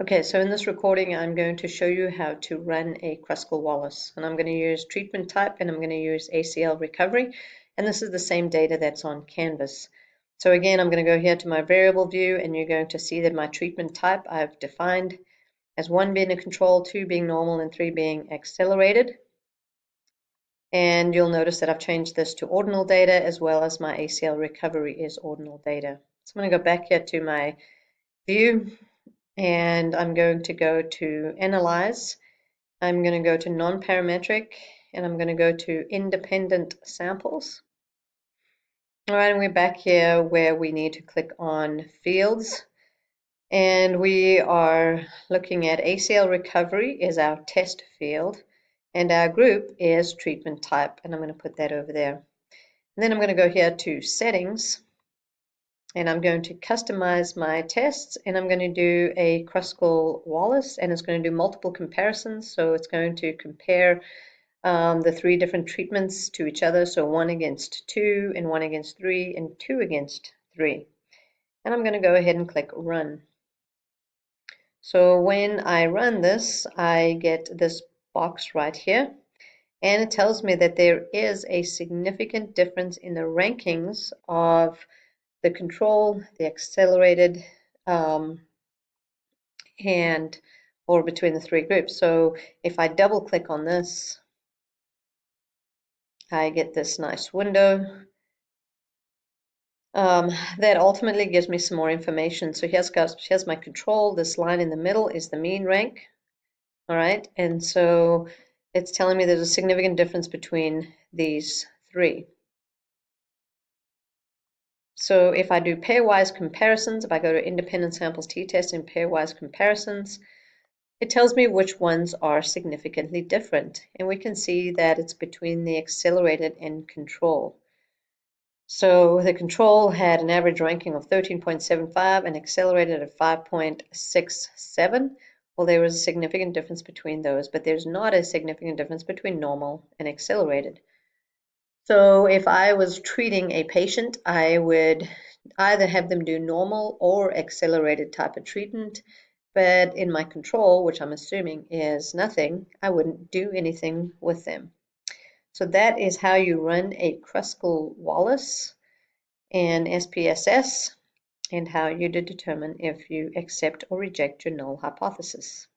Okay, so in this recording, I'm going to show you how to run a Kruskal Wallis, and I'm going to use treatment type and I'm going to use ACL recovery, and this is the same data that's on Canvas. So again, I'm going to go here to my variable view, and you're going to see that my treatment type I've defined as 1 being a control, 2 being normal, and 3 being accelerated. And you'll notice that I've changed this to ordinal data, as well as my ACL recovery is ordinal data. So I'm going to go back here to my view, and I'm going to go to Analyze. I'm going to go to Non-Parametric, and I'm going to go to Independent Samples. All right, and we're back here where we need to click on Fields, and we are looking at ACL Recovery is our test field, and our group is Treatment Type, and I'm going to put that over there. And then I'm going to go here to Settings, and I'm going to customize my tests, and I'm going to do a Kruskal Wallis, and it's going to do multiple comparisons. So it's going to compare the 3 different treatments to each other, so 1 against 2, and 1 against 3, and 2 against 3. And I'm going to go ahead and click Run. So when I run this, I get this box right here, and it tells me that there is a significant difference in the rankings of the control, the accelerated, or between the 3 groups. So if I double click on this, I get this nice window that ultimately gives me some more information. So here's my control. This line in the middle is the mean rank. All right, and so it's telling me there's a significant difference between these 3. So if I do pairwise comparisons, if I go to independent samples t-test and pairwise comparisons, it tells me which ones are significantly different. And we can see that it's between the accelerated and control. So the control had an average ranking of 13.75 and accelerated at 5.67. Well, there was a significant difference between those, but there's not a significant difference between normal and accelerated. So if I was treating a patient, I would either have them do normal or accelerated type of treatment, but in my control, which I'm assuming is nothing, I wouldn't do anything with them. So that is how you run a Kruskal Wallis and SPSS, and how you determine if you accept or reject your null hypothesis.